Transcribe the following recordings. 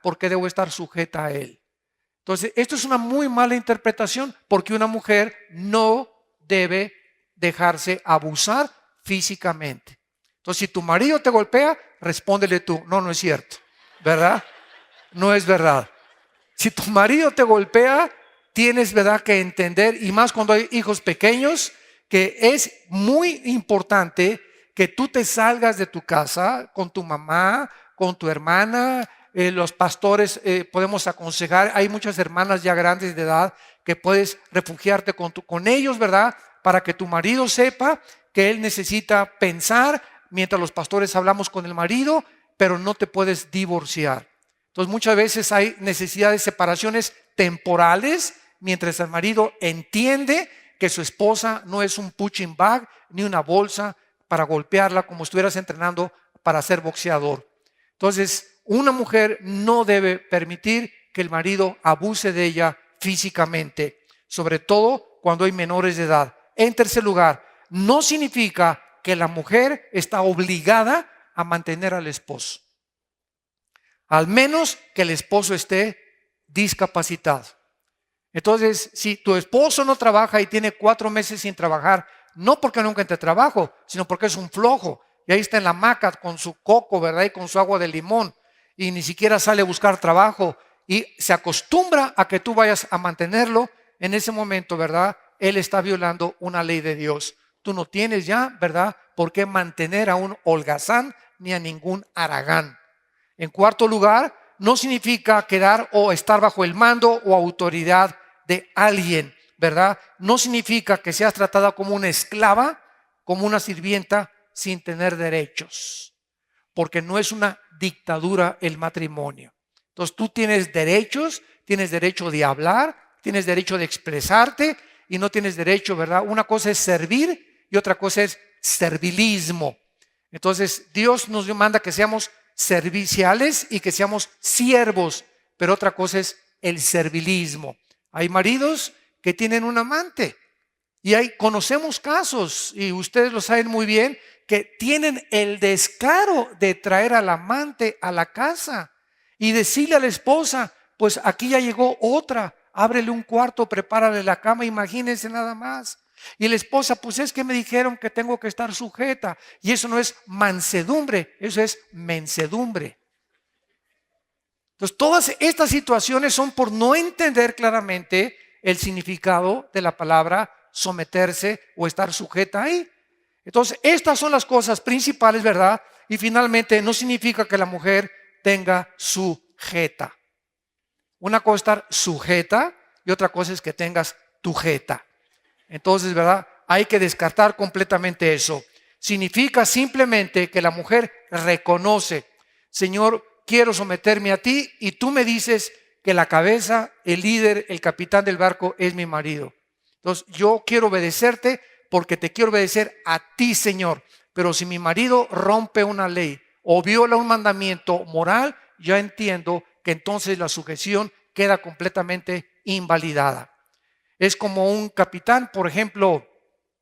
¿por qué debo estar sujeta a él? Entonces, esto es una muy mala interpretación porque una mujer no debe dejarse abusar físicamente. Entonces, si tu marido te golpea, respóndele tú, no, no es cierto, ¿verdad? No es verdad. Si tu marido te golpea, tienes, ¿verdad?, que entender, y más cuando hay hijos pequeños, que es muy importante que tú te salgas de tu casa con tu mamá, con tu hermana. Los pastores podemos aconsejar, hay muchas hermanas ya grandes de edad que puedes refugiarte con ellos, ¿verdad? Para que tu marido sepa que él necesita pensar mientras los pastores hablamos con el marido, pero no te puedes divorciar. Entonces muchas veces hay necesidad de separaciones temporales mientras el marido entiende que su esposa no es un punching bag ni una bolsa para golpearla como estuvieras entrenando para ser boxeador. Entonces, una mujer no debe permitir que el marido abuse de ella físicamente, sobre todo cuando hay menores de edad. En tercer lugar, no significa que la mujer está obligada a mantener al esposo, al menos que el esposo esté discapacitado. Entonces, si tu esposo no trabaja y tiene 4 meses sin trabajar, no porque nunca entre trabajo, sino porque es un flojo, y ahí está en la hamaca con su coco, ¿verdad?, y con su agua de limón, y ni siquiera sale a buscar trabajo, y se acostumbra a que tú vayas a mantenerlo, en ese momento, ¿verdad?, él está violando una ley de Dios. Tú no tienes ya, ¿verdad?, por qué mantener a un holgazán ni a ningún haragán. En cuarto lugar, no significa quedar o estar bajo el mando o autoridad de alguien, ¿verdad? No significa que seas tratada como una esclava, como una sirvienta sin tener derechos, porque no es una dictadura el matrimonio. Entonces tú tienes derechos, tienes derecho de hablar, tienes derecho de expresarte y no tienes derecho, ¿verdad? Una cosa es servir y otra cosa es servilismo. Entonces Dios nos manda que seamos serviciales y que seamos siervos, pero otra cosa es el servilismo. Hay maridos que tienen un amante y conocemos casos, y ustedes lo saben muy bien, que tienen el descaro de traer al amante a la casa y decirle a la esposa, pues aquí ya llegó otra, ábrele un cuarto, prepárale la cama, imagínense nada más. Y la esposa, pues es que me dijeron que tengo que estar sujeta. Y eso no es mansedumbre, eso es mensedumbre. Entonces todas estas situaciones son por no entender claramente el significado de la palabra someterse o estar sujeta ahí. Entonces estas son las cosas principales, ¿verdad? Y finalmente no significa que la mujer tenga sujeta. Una cosa es estar sujeta y otra cosa es que tengas tujeta. Entonces, ¿verdad?, hay que descartar completamente eso. Significa simplemente que la mujer reconoce, Señor, quiero someterme a ti y tú me dices que la cabeza, el líder, el capitán del barco es mi marido. Entonces, yo quiero obedecerte porque te quiero obedecer a ti, Señor. Pero si mi marido rompe una ley o viola un mandamiento moral, yo entiendo que entonces la sujeción queda completamente invalidada. Es como un capitán, por ejemplo,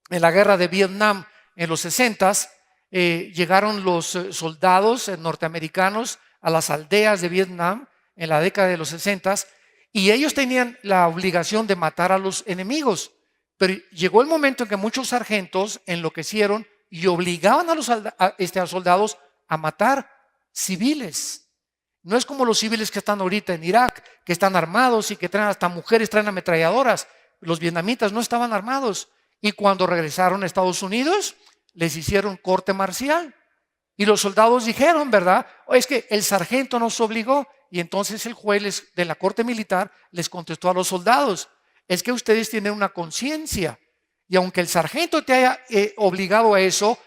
en la guerra de Vietnam en los 60s, llegaron los soldados norteamericanos a las aldeas de Vietnam en la década de los 60s y ellos tenían la obligación de matar a los enemigos. Pero llegó el momento en que muchos sargentos enloquecieron y obligaban a los soldados a matar civiles. No es como los civiles que están ahorita en Irak, que están armados y que traen hasta mujeres, traen ametralladoras. Los vietnamitas no estaban armados y cuando regresaron a Estados Unidos les hicieron corte marcial y los soldados dijeron, ¿verdad?, es que el sargento nos obligó. Y entonces el juez de la corte militar les contestó a los soldados, es que ustedes tienen una conciencia y aunque el sargento te haya obligado a eso,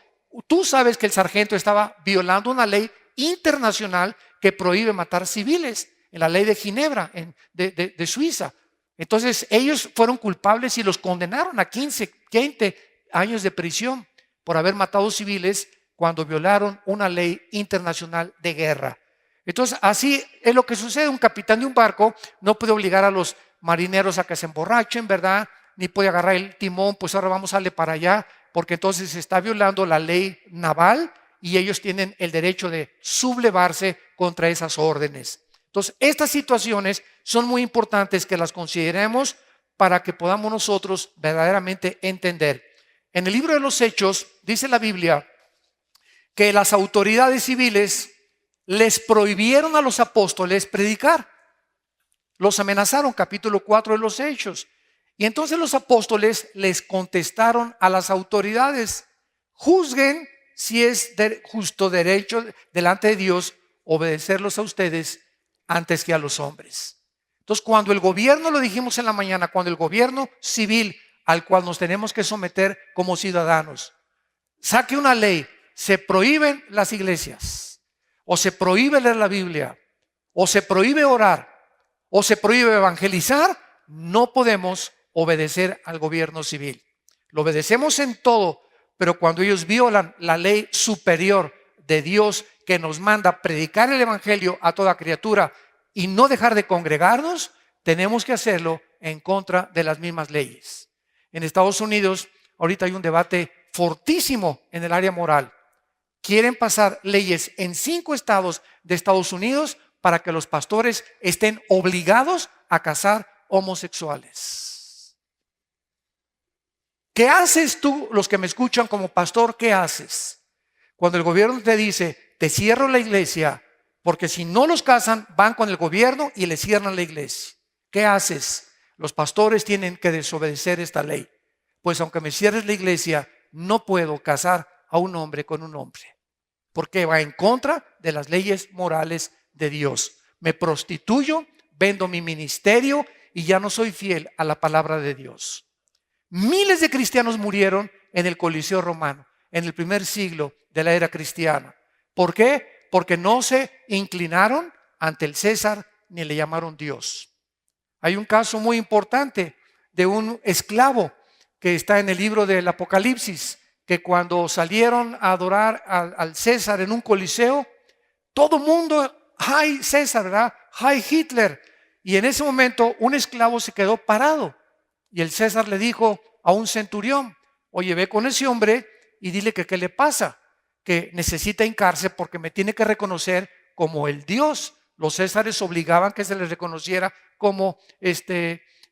tú sabes que el sargento estaba violando una ley internacional que prohíbe matar civiles, en la ley de Ginebra de Suiza. Entonces ellos fueron culpables y los condenaron a 15, 20 años de prisión por haber matado civiles cuando violaron una ley internacional de guerra. Entonces así es lo que sucede. Un capitán de un barco no puede obligar a los marineros a que se emborrachen, ¿verdad? Ni puede agarrar el timón, pues ahora vamos a darle para allá, porque entonces se está violando la ley naval y ellos tienen el derecho de sublevarse contra esas órdenes. Entonces, estas situaciones son muy importantes que las consideremos para que podamos nosotros verdaderamente entender. En el libro de los Hechos dice la Biblia que las autoridades civiles les prohibieron a los apóstoles predicar. Los amenazaron, capítulo 4 de los Hechos. Y entonces los apóstoles les contestaron a las autoridades: juzguen si es justo derecho delante de Dios obedecerlos a ustedes antes que a los hombres. Entonces, cuando el gobierno, lo dijimos en la mañana, cuando el gobierno civil al cual nos tenemos que someter como ciudadanos saque una ley, se prohíben las iglesias, o se prohíbe leer la Biblia, o se prohíbe orar, o se prohíbe evangelizar, no podemos obedecer al gobierno civil. Lo obedecemos en todo, pero cuando ellos violan la ley superior de Dios que nos manda predicar el evangelio a toda criatura y no dejar de congregarnos, tenemos que hacerlo en contra de las mismas leyes. En Estados Unidos ahorita hay un debate fortísimo en el área moral. Quieren pasar leyes en 5 estados de Estados Unidos para que los pastores estén obligados a casar homosexuales. ¿Qué haces tú, los que me escuchan como pastor? ¿Qué haces? Cuando el gobierno te dice, te cierro la iglesia, porque si no los casan, van con el gobierno y le cierran la iglesia. ¿Qué haces? Los pastores tienen que desobedecer esta ley. Pues aunque me cierres la iglesia, no puedo casar a un hombre con un hombre, porque va en contra de las leyes morales de Dios. Me prostituyo, vendo mi ministerio y ya no soy fiel a la palabra de Dios. Miles de cristianos murieron en el Coliseo Romano, en el primer siglo de la era cristiana. ¿Por qué? Porque no se inclinaron ante el César ni le llamaron Dios. Hay un caso muy importante de un esclavo que está en el libro del Apocalipsis, que cuando salieron a adorar al César en un coliseo, todo mundo, ¡ay César!, ¿verdad? ¡ay Hitler! Y en ese momento un esclavo se quedó parado y el César le dijo a un centurión: oye, ve con ese hombre y dile que qué le pasa, que necesita hincarse porque me tiene que reconocer como el Dios. Los césares obligaban que se les reconociera como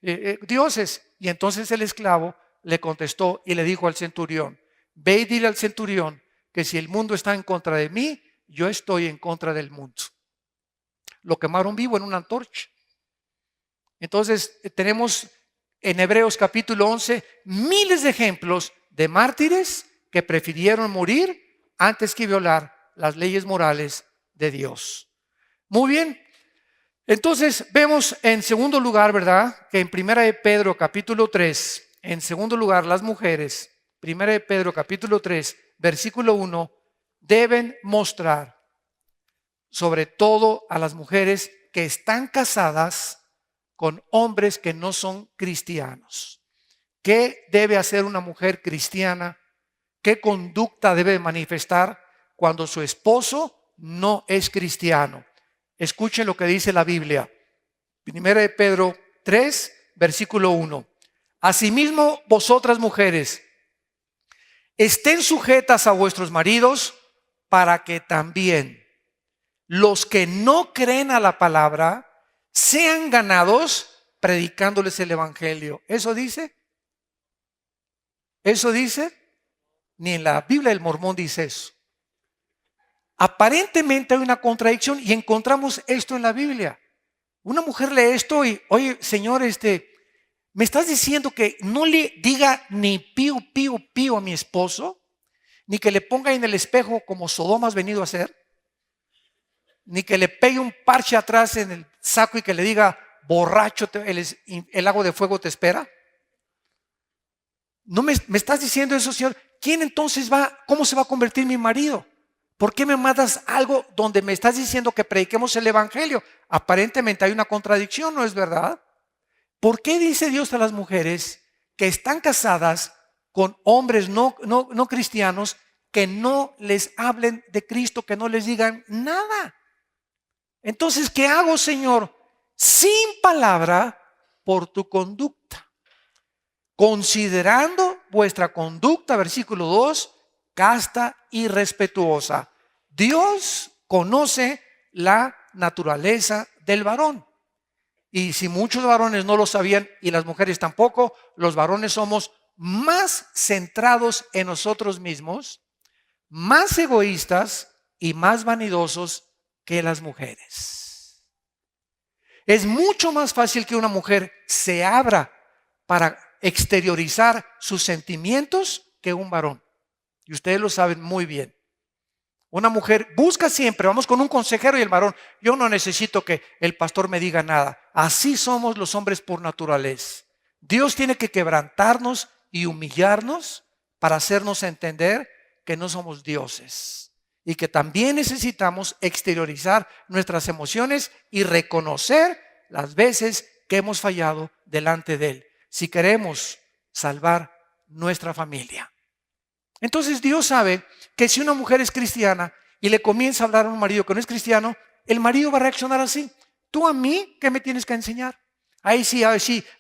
dioses. Y entonces el esclavo le contestó y le dijo al centurión: ve y dile al centurión que si el mundo está en contra de mí, yo estoy en contra del mundo. Lo quemaron vivo en una antorcha. Entonces tenemos en Hebreos capítulo 11 miles de ejemplos de mártires que prefirieron morir antes que violar las leyes morales de Dios. Muy bien. Entonces vemos en segundo lugar, ¿verdad?, que en Primera de Pedro capítulo 3, en segundo lugar, las mujeres, Primera de Pedro capítulo 3, versículo 1, deben mostrar, sobre todo a las mujeres que están casadas con hombres que no son cristianos. ¿Qué debe hacer una mujer cristiana? ¿Qué conducta debe manifestar cuando su esposo no es cristiano? Escuchen lo que dice la Biblia. Primera de Pedro 3, versículo 1. Asimismo, vosotras mujeres, estén sujetas a vuestros maridos, para que también los que no creen a la palabra sean ganados predicándoles el evangelio. ¿Eso dice? ¿Eso dice? Ni en la Biblia del Mormón dice eso. Aparentemente hay una contradicción y encontramos esto en la Biblia. Una mujer lee esto y, oye, Señor, ¿me estás diciendo que no le diga ni pío, pío, pío a mi esposo? Ni que le ponga en el espejo como Sodoma has venido a hacer? Ni que le pegue un parche atrás en el saco y que le diga, borracho, el lago de fuego te espera? ¿No me estás diciendo eso, Señor? ¿Quién entonces cómo se va a convertir mi marido? ¿Por qué me mandas algo donde me estás diciendo que prediquemos el evangelio? Aparentemente hay una contradicción, ¿no es verdad? ¿Por qué dice Dios a las mujeres que están casadas con hombres no cristianos que no les hablen de Cristo, que no les digan nada? Entonces, ¿qué hago, Señor? Sin palabra, por tu conducta, considerando vuestra conducta, versículo 2, casta y respetuosa. Dios conoce la naturaleza del varón. Y si muchos varones no lo sabían y las mujeres tampoco, los varones somos más centrados en nosotros mismos, más egoístas y más vanidosos que las mujeres. Es mucho más fácil que una mujer se abra para exteriorizar sus sentimientos que un varón. Y ustedes lo saben muy bien. Una mujer busca siempre, vamos con un consejero y el varón, yo no necesito que el pastor me diga nada. Así somos los hombres por naturaleza. Dios tiene que quebrantarnos y humillarnos para hacernos entender que no somos dioses y que también necesitamos exteriorizar nuestras emociones y reconocer las veces que hemos fallado delante de Él, si queremos salvar nuestra familia. Entonces Dios sabe que si una mujer es cristiana y le comienza a hablar a un marido que no es cristiano, el marido va a reaccionar así. Tú a mí, ¿qué me tienes que enseñar? Ahí sí,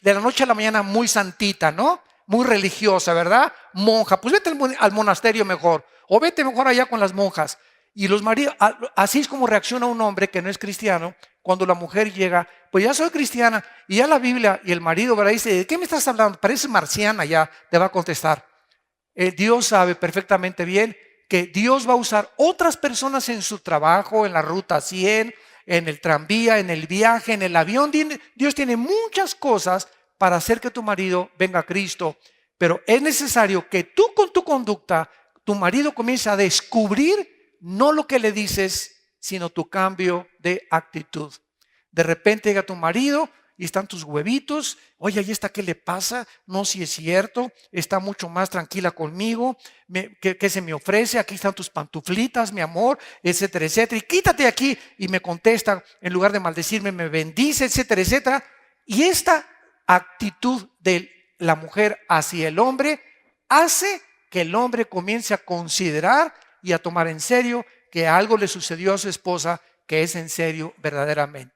de la noche a la mañana muy santita, ¿no? Muy religiosa, ¿verdad? Monja, pues vete al monasterio mejor, o vete mejor allá con las monjas. Y los maridos, así es como reacciona un hombre que no es cristiano cuando la mujer llega, pues ya soy cristiana, y ya la Biblia y el marido, ¿verdad? Dice, ¿de qué me estás hablando? Pareces marciana, ya te va a contestar. Dios sabe perfectamente bien que Dios va a usar otras personas en su trabajo, en la ruta 100, en el tranvía, en el viaje, en el avión. Dios tiene muchas cosas para hacer que tu marido venga a Cristo, pero es necesario que tú con tu conducta, tu marido comience a descubrir no lo que le dices, sino tu cambio de actitud. De repente llega tu marido y están tus huevitos. Oye, ¿y esta qué le pasa? No, si es cierto, está mucho más tranquila conmigo. ¿Qué se me ofrece? Aquí están tus pantuflitas, mi amor, etcétera, etcétera. Y quítate aquí. Y me contesta, en lugar de maldecirme, me bendice, etcétera, etcétera. Y esta actitud de la mujer hacia el hombre hace que el hombre comience a considerar y a tomar en serio que algo le sucedió a su esposa que es en serio verdaderamente.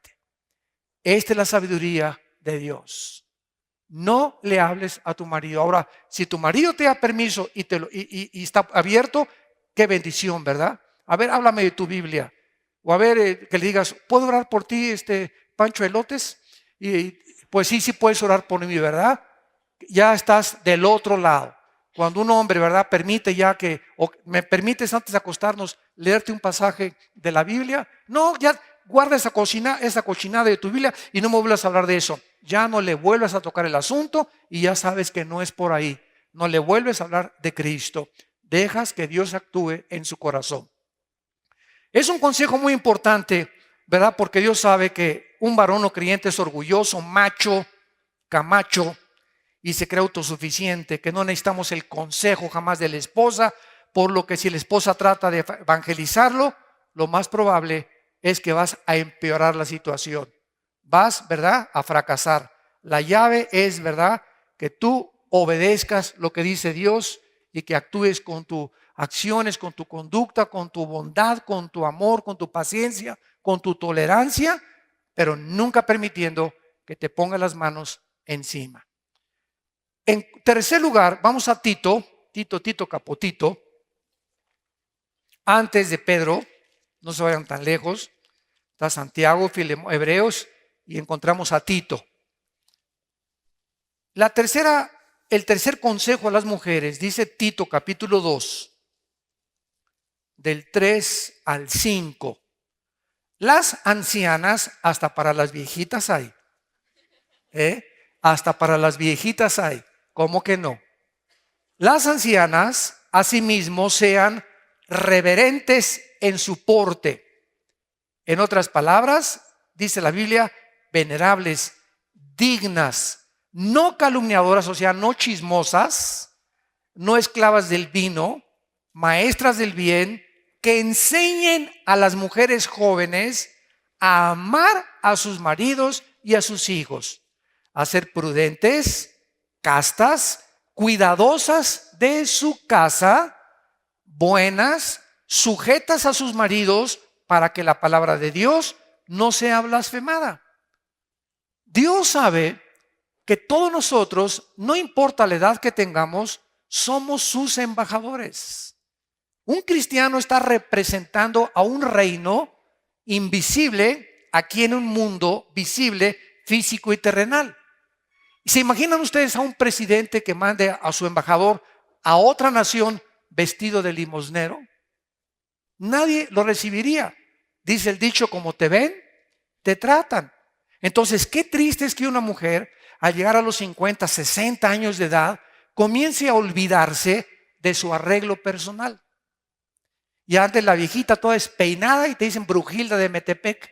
Esta es la sabiduría de Dios. No le hables a tu marido. Ahora, si tu marido te da permiso y está abierto, qué bendición, ¿verdad? A ver, háblame de tu Biblia. O a ver, que le digas, ¿puedo orar por ti, Pancho Elotes? Y pues sí puedes orar por mí, ¿verdad? Ya estás del otro lado. Cuando un hombre, ¿verdad?, permite ya que, o me permites antes de acostarnos, leerte un pasaje de la Biblia. No, ya guarda esa cochinada de tu Biblia y no me vuelvas a hablar de eso. Ya no le vuelvas a tocar el asunto y ya sabes que no es por ahí. No le vuelves a hablar de Cristo. Dejas que Dios actúe en su corazón. Es un consejo muy importante, ¿verdad? Porque Dios sabe que un varón no creyente es orgulloso, macho, camacho, y se cree autosuficiente, que no necesitamos el consejo jamás de la esposa, por lo que si la esposa trata de evangelizarlo, lo más probable es que vas a empeorar la situación. Vas, ¿verdad?, a fracasar. La llave es, ¿verdad?, que tú obedezcas lo que dice Dios y que actúes con tus acciones, con tu conducta, con tu bondad, con tu amor, con tu paciencia, con tu tolerancia, pero nunca permitiendo que te ponga las manos encima. En tercer lugar, vamos a Tito Capotito, antes de Pedro, no se vayan tan lejos, está Santiago, Hebreos y encontramos a Tito. El tercer consejo a las mujeres, dice Tito capítulo 2, del 3 al 5. Las ancianas, hasta para las viejitas hay. Hasta para las viejitas hay. ¿Cómo que no? Las ancianas, asimismo, sean reverentes en su porte. En otras palabras, dice la Biblia, venerables, dignas, no calumniadoras, o sea, no chismosas, no esclavas del vino, maestras del bien, que enseñen a las mujeres jóvenes a amar a sus maridos y a sus hijos, a ser prudentes, castas, cuidadosas de su casa, buenas, sujetas a sus maridos, para que la palabra de Dios no sea blasfemada. Dios sabe que todos nosotros, no importa la edad que tengamos, somos sus embajadores. Un cristiano está representando a un reino invisible aquí en un mundo visible, físico y terrenal. ¿Se imaginan ustedes a un presidente que mande a su embajador a otra nación vestido de limosnero? Nadie lo recibiría. Dice el dicho, como te ven, te tratan. Entonces, qué triste es que una mujer, al llegar a los 50, 60 años de edad, comience a olvidarse de su arreglo personal. Y antes la viejita toda despeinada y te dicen Brujilda de Metepec.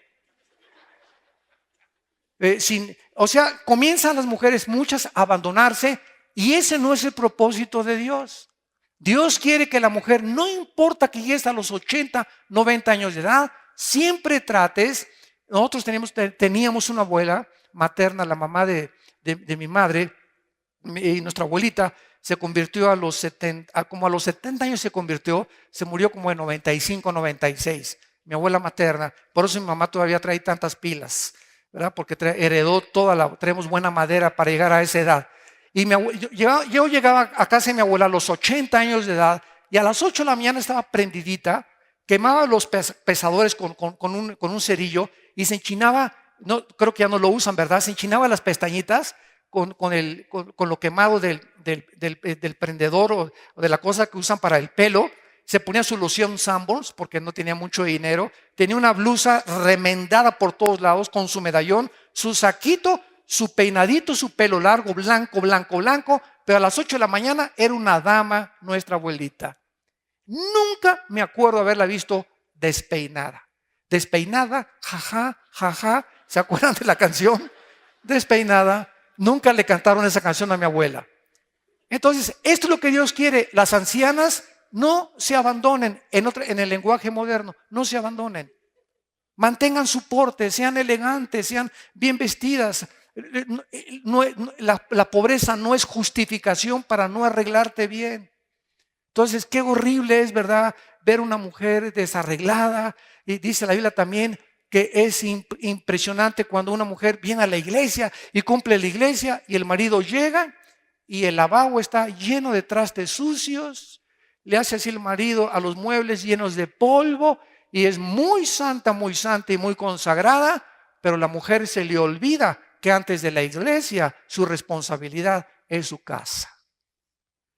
Comienzan las mujeres muchas a abandonarse y ese no es el propósito de Dios. Dios quiere que la mujer, no importa que llegue a los 80, 90 años de edad, siempre trates. Nosotros teníamos una abuela materna, la mamá de mi madre, y nuestra abuelita se convirtió como a los 70 años se convirtió, se murió como de 95, 96, mi abuela materna. Por eso mi mamá todavía trae tantas pilas, ¿verdad? Porque heredó traemos buena madera para llegar a esa edad. Y yo llegaba a casa de mi abuela a los 80 años de edad y a las 8 de la mañana estaba prendidita, quemaba los pesadores con un cerillo y se enchinaba, no, creo que ya no lo usan, ¿verdad? Se enchinaba las pestañitas con lo quemado del prendedor o de la cosa que usan para el pelo. Se ponía su loción Sanborns porque no tenía mucho dinero. Tenía una blusa remendada por todos lados con su medallón, su saquito, su peinadito, su pelo largo, blanco, blanco, blanco. Pero a las 8 de la mañana era una dama, nuestra abuelita. Nunca me acuerdo haberla visto despeinada. Despeinada, jaja, jaja. ¿Se acuerdan de la canción? Despeinada. Nunca le cantaron esa canción a mi abuela. Entonces, esto es lo que Dios quiere. Las ancianas no se abandonen en el lenguaje moderno. No se abandonen. Mantengan su porte, sean elegantes, sean bien vestidas. La pobreza no es justificación para no arreglarte bien. Entonces, qué horrible es, ¿verdad? Ver una mujer desarreglada. Y dice la Biblia también que es impresionante cuando una mujer viene a la iglesia y cumple la iglesia y el marido llega y el lavabo está lleno de trastes sucios. Le hace así el marido a los muebles llenos de polvo y es muy santa y muy consagrada, pero la mujer se le olvida que antes de la iglesia su responsabilidad es su casa.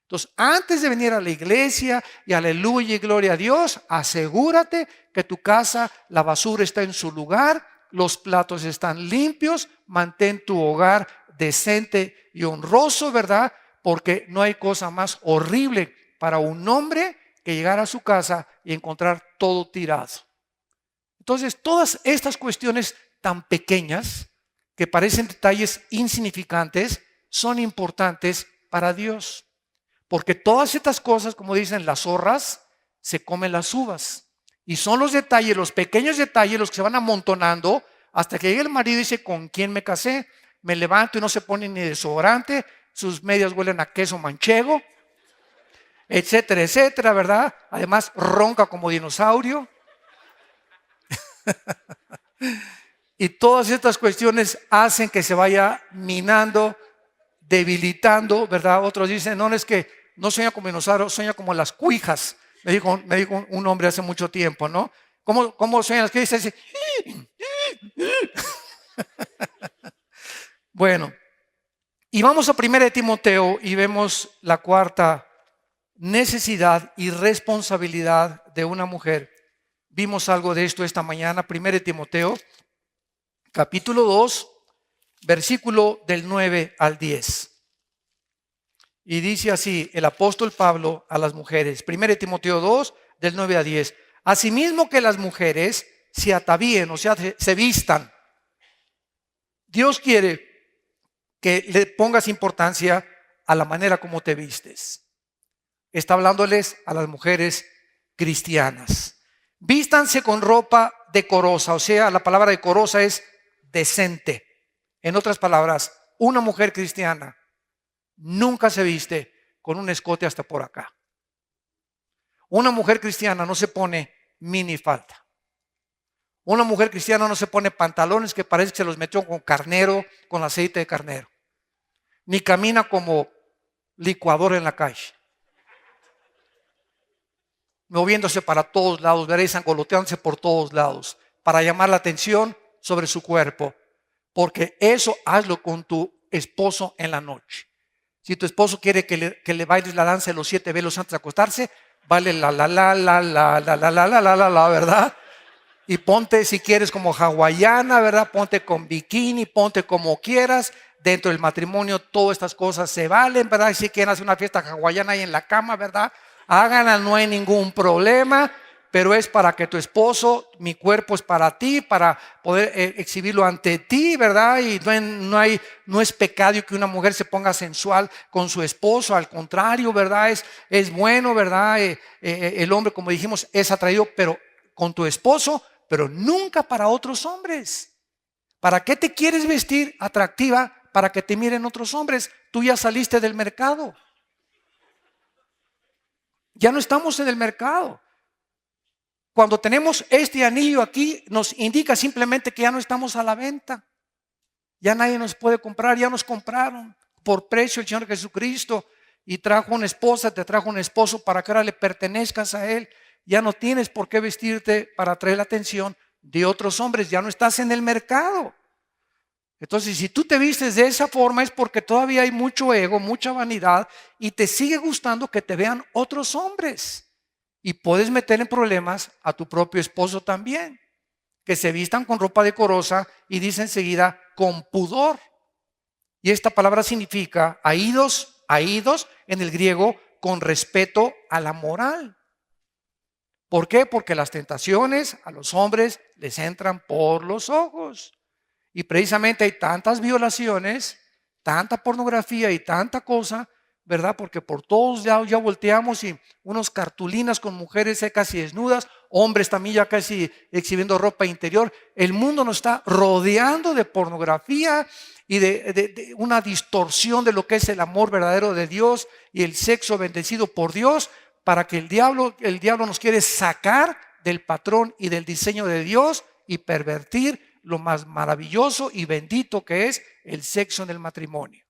Entonces, antes de venir a la iglesia y aleluya y gloria a Dios, asegúrate que tu casa, la basura está en su lugar, los platos están limpios, mantén tu hogar decente y honroso, ¿verdad? Porque no hay cosa más horrible para un hombre que llegar a su casa y encontrar todo tirado. Entonces, todas estas cuestiones tan pequeñas, que parecen detalles insignificantes, son importantes para Dios. Porque todas estas cosas, como dicen las zorras, se comen las uvas. Y son los detalles, los pequeños detalles, los que se van amontonando hasta que llegue el marido y dice, ¿con quién me casé? Me levanto y no se pone ni desodorante, sus medias huelen a queso manchego, etcétera, etcétera, ¿verdad? Además, ronca como dinosaurio. Y todas estas cuestiones hacen que se vaya minando, debilitando, ¿verdad? Otros dicen, no, es que no sueña como dinosaurio, sueña como las cuijas. Me dijo un hombre hace mucho tiempo, ¿no? ¿Cómo sueñan las cuijas? Dice, bueno, y vamos a 1 Timoteo y vemos la cuarta necesidad y responsabilidad de una mujer. Vimos algo de esto esta mañana. 1 Timoteo, capítulo 2, versículo del 9 al 10. Y dice así el apóstol Pablo a las mujeres, 1 Timoteo 2, del 9 a 10. Asimismo que las mujeres se atavíen, o sea, se vistan. Dios quiere que le pongas importancia a la manera como te vistes. Está hablándoles a las mujeres cristianas. Vístanse con ropa decorosa, o sea, la palabra decorosa es decente. En otras palabras, una mujer cristiana nunca se viste con un escote hasta por acá. Una mujer cristiana no se pone minifalda. Una mujer cristiana no se pone pantalones que parece que se los metió con carnero, con aceite de carnero. Ni camina como licuador en la calle, moviéndose para todos lados, veréis angoloteándose por todos lados, para llamar la atención sobre su cuerpo, porque eso hazlo con tu esposo en la noche. Si tu esposo quiere que le bailes la danza de los 7 velos antes de acostarse, vale la, ¿verdad? Y ponte, si quieres, como hawaiana, ¿verdad? Ponte con bikini, ponte como quieras. Dentro del matrimonio todas estas cosas se valen, ¿verdad? Y si quieren hacer una fiesta hawaiana ahí en la cama, ¿verdad? Háganla, no hay ningún problema. Pero es para que tu esposo, mi cuerpo es para ti, para poder exhibirlo ante ti, ¿verdad? Y no es pecado que una mujer se ponga sensual con su esposo, al contrario, ¿verdad? Es bueno, ¿verdad? El hombre, como dijimos, es atraído, pero con tu esposo, pero nunca para otros hombres. ¿Para qué te quieres vestir atractiva para que te miren otros hombres? Tú ya saliste del mercado. Ya no estamos en el mercado. Cuando tenemos este anillo aquí, nos indica simplemente que ya no estamos a la venta. Ya nadie nos puede comprar, ya nos compraron por precio el Señor Jesucristo. Y trajo una esposa, te trajo un esposo para que ahora le pertenezcas a Él. Ya no tienes por qué vestirte para atraer la atención de otros hombres, ya no estás en el mercado. Entonces, si tú te vistes de esa forma es porque todavía hay mucho ego, mucha vanidad y te sigue gustando que te vean otros hombres. Y puedes meter en problemas a tu propio esposo también, que se vistan con ropa decorosa y dice enseguida con pudor. Y esta palabra significa aídos en el griego, con respeto a la moral. ¿Por qué? Porque las tentaciones a los hombres les entran por los ojos. Y precisamente hay tantas violaciones, tanta pornografía y tanta cosa, ¿verdad? Porque por todos lados ya volteamos y unos cartulinas con mujeres casi desnudas, hombres también ya casi exhibiendo ropa interior. El mundo nos está rodeando de pornografía y de una distorsión de lo que es el amor verdadero de Dios y el sexo bendecido por Dios, para que el diablo nos quiere sacar del patrón y del diseño de Dios y pervertir lo más maravilloso y bendito que es el sexo en el matrimonio.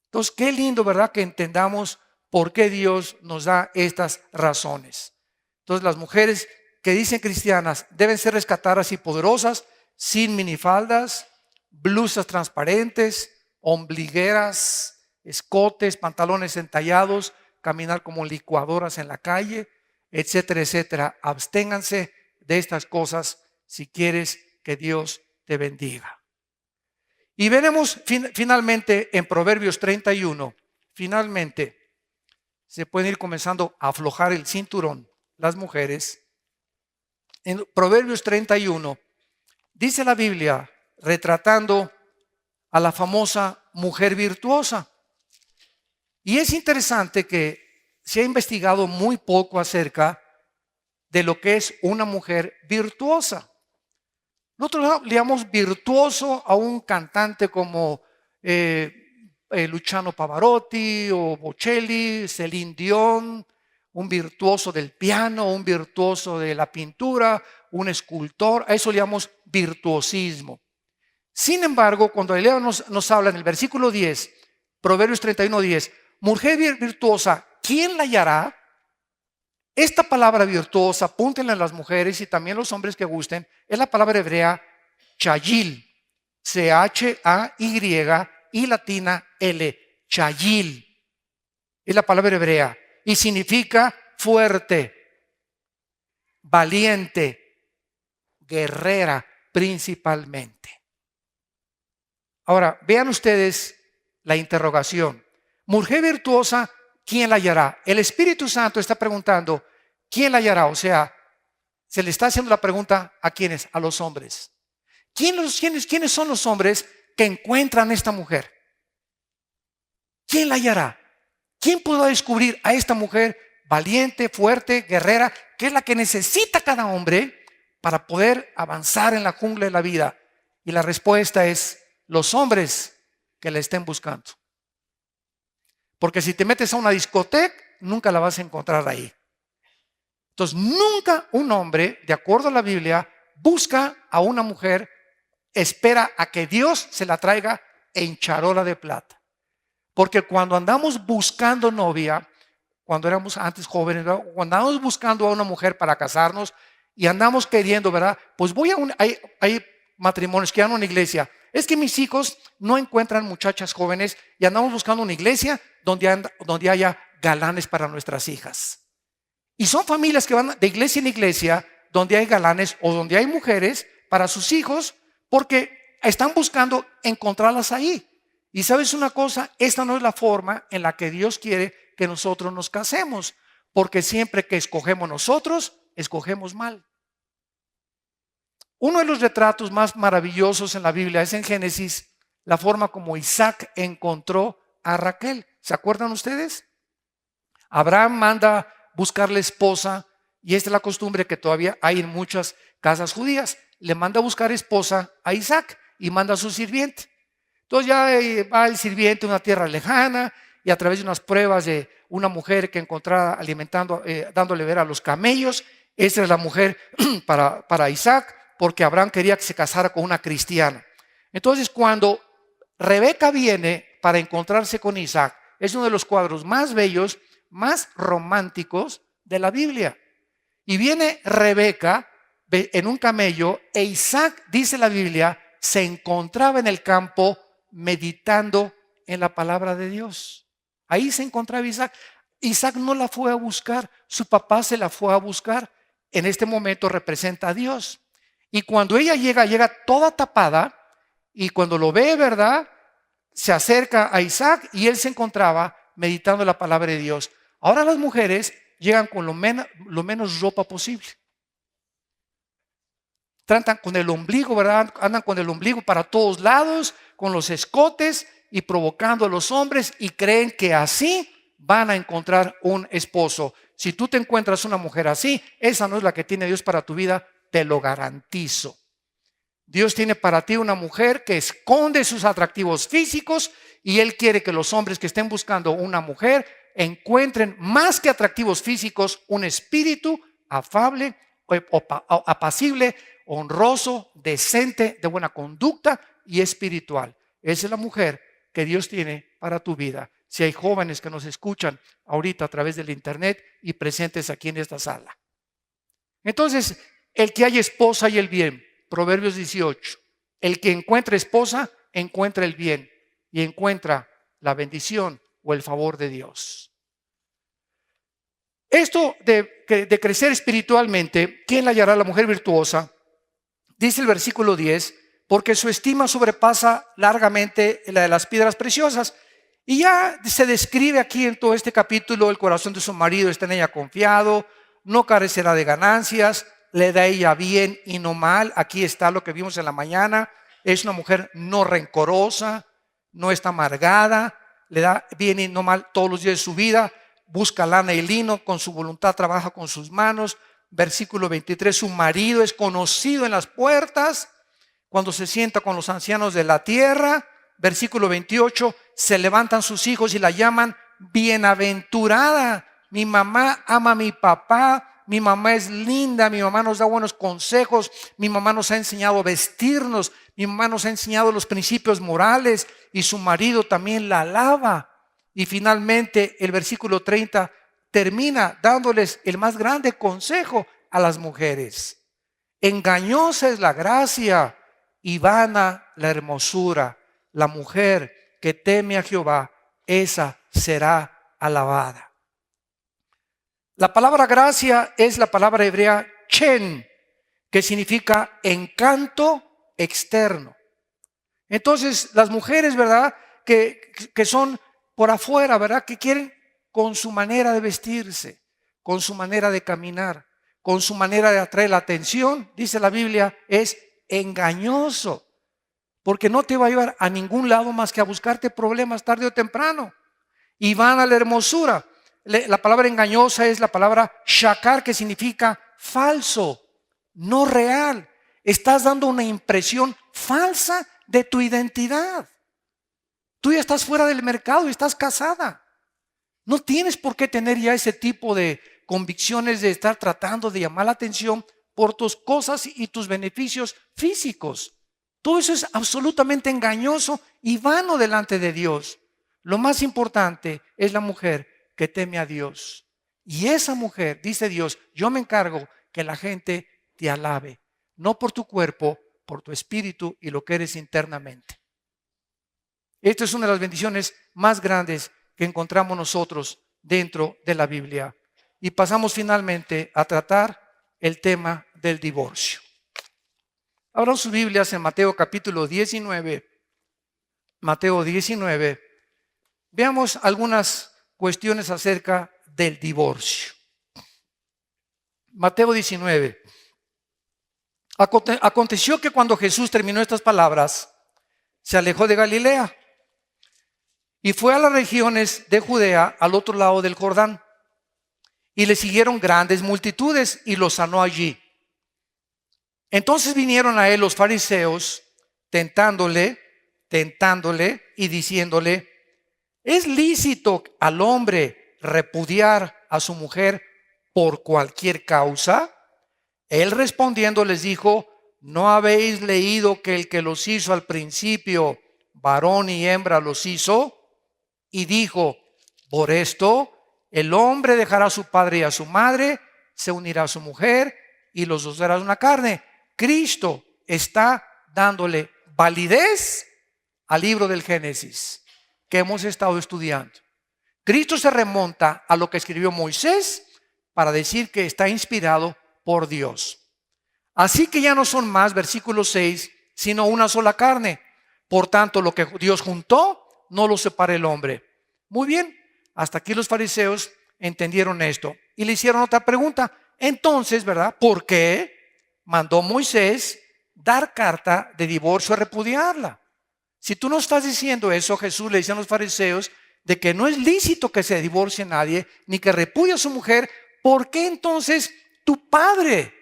Entonces, qué lindo, ¿verdad? Que entendamos por qué Dios nos da estas razones. Entonces, las mujeres que dicen cristianas deben ser rescatadas y poderosas, sin minifaldas, blusas transparentes, ombligueras, escotes, pantalones entallados, caminar como licuadoras en la calle, etcétera, etcétera. Absténganse de estas cosas si quieres que Dios te bendiga. Y veremos finalmente en Proverbios 31, finalmente se pueden ir comenzando a aflojar el cinturón las mujeres. En Proverbios 31 dice la Biblia, retratando a la famosa mujer virtuosa. Y es interesante que se ha investigado muy poco acerca de lo que es una mujer virtuosa. Nosotros le llamamos virtuoso a un cantante como Luciano Pavarotti o Bocelli, Celine Dion, un virtuoso del piano, un virtuoso de la pintura, un escultor. A eso le llamamos virtuosismo. Sin embargo, cuando Elena nos habla en el versículo 10, Proverbios 31:10, mujer virtuosa, ¿quién la hallará? Esta palabra virtuosa, apúntenla a las mujeres y también los hombres que gusten, es la palabra hebrea chayil, C-H-A-Y y latina L, chayil. Es la palabra hebrea y significa fuerte, valiente, guerrera principalmente. Ahora, vean ustedes la interrogación. Mujer virtuosa, ¿quién la hallará? El Espíritu Santo está preguntando, ¿quién la hallará? O sea, se le está haciendo la pregunta ¿a quiénes? A los hombres. ¿Quiénes son los hombres que encuentran a esta mujer? ¿Quién la hallará? ¿Quién podrá descubrir a esta mujer valiente, fuerte, guerrera, que es la que necesita cada hombre para poder avanzar en la jungla de la vida? Y la respuesta es los hombres que la estén buscando. Porque si te metes a una discoteca, nunca la vas a encontrar ahí. Entonces, nunca un hombre, de acuerdo a la Biblia, busca a una mujer, espera a que Dios se la traiga en charola de plata. Porque cuando andamos buscando novia, cuando éramos antes jóvenes, cuando andamos buscando a una mujer para casarnos y andamos queriendo, ¿verdad? Pues hay matrimonios que van a una iglesia. Es que mis hijos no encuentran muchachas jóvenes y andamos buscando una iglesia donde haya galanes para nuestras hijas. Y son familias que van de iglesia en iglesia donde hay galanes o donde hay mujeres para sus hijos porque están buscando encontrarlas ahí. Y sabes una cosa, esta no es la forma en la que Dios quiere que nosotros nos casemos, porque siempre que escogemos nosotros, escogemos mal. Uno de los retratos más maravillosos en la Biblia es en Génesis, la forma como Isaac encontró a Raquel. ¿Se acuerdan ustedes? Abraham manda buscarle esposa, y esta es la costumbre que todavía hay en muchas casas judías. Le manda a buscar esposa a Isaac y manda a su sirviente. Entonces ya va el sirviente a una tierra lejana y a través de unas pruebas de una mujer que encontraba alimentando, dándole ver a los camellos. Esta es la mujer para Isaac, porque Abraham quería que se casara con una cristiana. Entonces cuando Rebeca viene para encontrarse con Isaac, es uno de los cuadros más bellos, más románticos de la Biblia. Y viene Rebeca en un camello e Isaac, dice la Biblia, se encontraba en el campo meditando en la palabra de Dios. Ahí se encontraba Isaac. Isaac no la fue a buscar, su papá se la fue a buscar. En este momento representa a Dios. Y cuando ella llega toda tapada, y cuando lo ve, ¿verdad?, se acerca a Isaac y él se encontraba meditando la palabra de Dios. Ahora las mujeres llegan con lo menos ropa posible. Tratan con el ombligo, ¿verdad? Andan con el ombligo para todos lados, con los escotes y provocando a los hombres y creen que así van a encontrar un esposo. Si tú te encuentras una mujer así, esa no es la que tiene Dios para tu vida, te lo garantizo. Dios tiene para ti una mujer que esconde sus atractivos físicos y Él quiere que los hombres que estén buscando una mujer encuentren más que atractivos físicos un espíritu afable, apacible, honroso, decente, de buena conducta y espiritual. Esa es la mujer que Dios tiene para tu vida. Si hay jóvenes que nos escuchan ahorita a través del internet y presentes aquí en esta sala. Entonces, el que haya esposa y el bien. Proverbios 18. El que encuentra esposa, encuentra el bien y encuentra la bendición o el favor de Dios. Esto de crecer espiritualmente, ¿quién la hallará? La mujer virtuosa. Dice el versículo 10, porque su estima sobrepasa largamente la de las piedras preciosas. Y ya se describe aquí en todo este capítulo, el corazón de su marido está en ella confiado, no carecerá de ganancias, le da a ella bien y no mal. Aquí está lo que vimos en la mañana. Es una mujer no rencorosa, no está amargada, le da bien y no mal todos los días de su vida. Busca lana y lino, con su voluntad trabaja con sus manos. Versículo 23, su marido es conocido en las puertas cuando se sienta con los ancianos de la tierra. Versículo 28, se levantan sus hijos y la llaman bienaventurada. Mi mamá ama a mi papá. Mi mamá es linda, mi mamá nos da buenos consejos, mi mamá nos ha enseñado a vestirnos, mi mamá nos ha enseñado los principios morales y su marido también la alaba. Y finalmente el versículo 30 termina dándoles el más grande consejo a las mujeres. Engañosa es la gracia y vana la hermosura. La mujer que teme a Jehová, esa será alabada. La palabra gracia es la palabra hebrea chen, que significa encanto externo. Entonces, las mujeres, ¿verdad?, que son por afuera, ¿verdad?, que quieren con su manera de vestirse, con su manera de caminar, con su manera de atraer la atención, dice la Biblia, es engañoso, porque no te va a llevar a ningún lado más que a buscarte problemas tarde o temprano. Y van a la hermosura. La palabra engañosa es la palabra shakar, que significa falso, no real. Estás dando una impresión falsa de tu identidad. Tú ya estás fuera del mercado y estás casada. No tienes por qué tener ya ese tipo de convicciones de estar tratando de llamar la atención por tus cosas y tus beneficios físicos. Todo eso es absolutamente engañoso y vano delante de Dios. Lo más importante es la mujer que teme a Dios. Y esa mujer, dice Dios, yo me encargo que la gente te alabe, no por tu cuerpo, por tu espíritu y lo que eres internamente. Esta es una de las bendiciones más grandes que encontramos nosotros dentro de la Biblia. Y pasamos finalmente a tratar el tema del divorcio. Abran sus Biblias en Mateo capítulo 19. Mateo 19. Veamos algunas cuestiones acerca del divorcio. Mateo 19. Aconteció que cuando Jesús terminó estas palabras, se alejó de Galilea y fue a las regiones de Judea al otro lado del Jordán. Y le siguieron grandes multitudes y los sanó allí. Entonces vinieron a él los fariseos, tentándole y diciéndole: ¿es lícito al hombre repudiar a su mujer por cualquier causa? Él respondiendo les dijo: ¿no habéis leído que el que los hizo al principio, varón y hembra los hizo? Y dijo: por esto el hombre dejará a su padre y a su madre, se unirá a su mujer y los dos serán una carne. Cristo está dándole validez al libro del Génesis que hemos estado estudiando. Cristo se remonta a lo que escribió Moisés para decir que está inspirado por Dios. Así que ya no son más, versículo 6, sino una sola carne. Por tanto, lo que Dios juntó, no lo separe el hombre. Muy bien, hasta aquí los fariseos entendieron esto y le hicieron otra pregunta. Entonces, ¿verdad? ¿Por qué mandó Moisés dar carta de divorcio a repudiarla? Si tú no estás diciendo eso, Jesús le dice a los fariseos de que no es lícito que se divorcie nadie, ni que repudie a su mujer, ¿por qué entonces tu padre,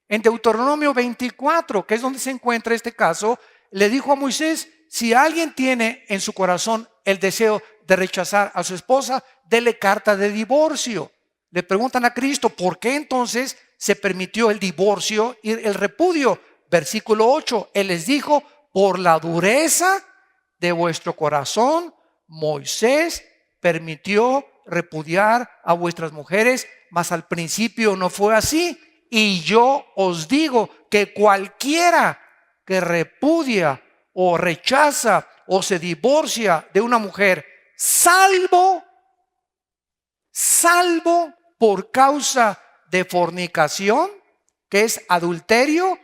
en Deuteronomio 24, que es donde se encuentra este caso, le dijo a Moisés: si alguien tiene en su corazón el deseo de rechazar a su esposa, dele carta de divorcio? Le preguntan a Cristo: ¿por qué entonces se permitió el divorcio y el repudio? Versículo 8, Él les dijo: por la dureza de vuestro corazón, Moisés permitió repudiar a vuestras mujeres, mas al principio no fue así. Y yo os digo que cualquiera que repudia o rechaza o se divorcia de una mujer, salvo por causa de fornicación, que es adulterio,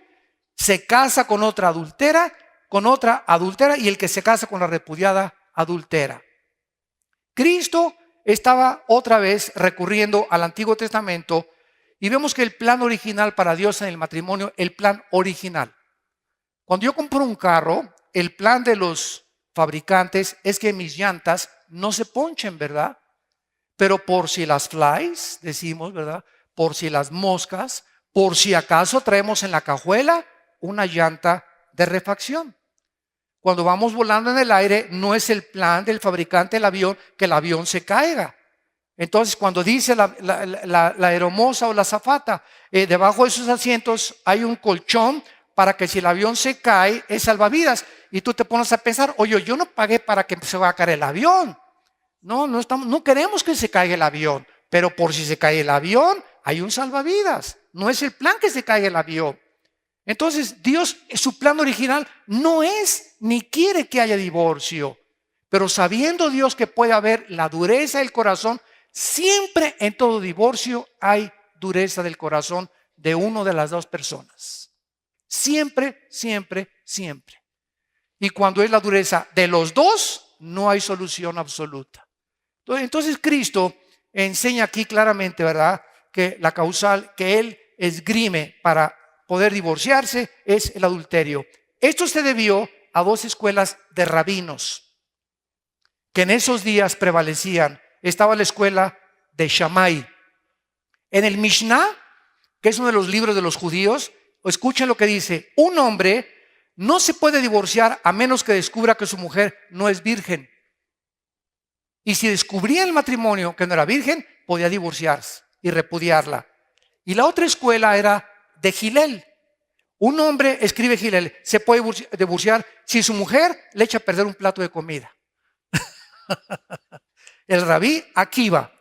se casa con otra adultera, y el que se casa con la repudiada adultera. Cristo estaba otra vez recurriendo al Antiguo Testamento y vemos que el plan original para Dios en el matrimonio, el plan original. Cuando yo compro un carro, el plan de los fabricantes es que mis llantas no se ponchen, ¿verdad? Pero por si las flies, decimos, ¿verdad? Por si las moscas, por si acaso traemos en la cajuela una llanta de refacción. Cuando vamos volando en el aire, no es el plan del fabricante del avión que el avión se caiga. Entonces, cuando dice la aeromoza o la azafata, debajo de sus asientos hay un colchón para que si el avión se cae, es salvavidas. Y tú te pones a pensar: oye, yo no pagué para que se va a caer el avión. No queremos que se caiga el avión, pero por si se cae el avión, hay un salvavidas. No es el plan que se caiga el avión. Entonces, Dios, su plan original no es ni quiere que haya divorcio, pero sabiendo Dios que puede haber la dureza del corazón, siempre en todo divorcio hay dureza del corazón de una de las dos personas. Siempre, siempre, siempre. Y cuando es la dureza de los dos, no hay solución absoluta. Entonces Cristo enseña aquí claramente, ¿verdad?, que la causal que Él esgrime para poder divorciarse es el adulterio. Esto se debió a dos escuelas de rabinos que en esos días prevalecían. Estaba la escuela de Shammai. En el Mishnah, que es uno de los libros de los judíos, escuchen lo que dice: un hombre no se puede divorciar a menos que descubra que su mujer no es virgen. Y si descubría en el matrimonio que no era virgen, podía divorciarse y repudiarla. Y la otra escuela era de Gilel. Un hombre, escribe Gilel, se puede divorciar si su mujer le echa a perder un plato de comida. El rabí Akiva.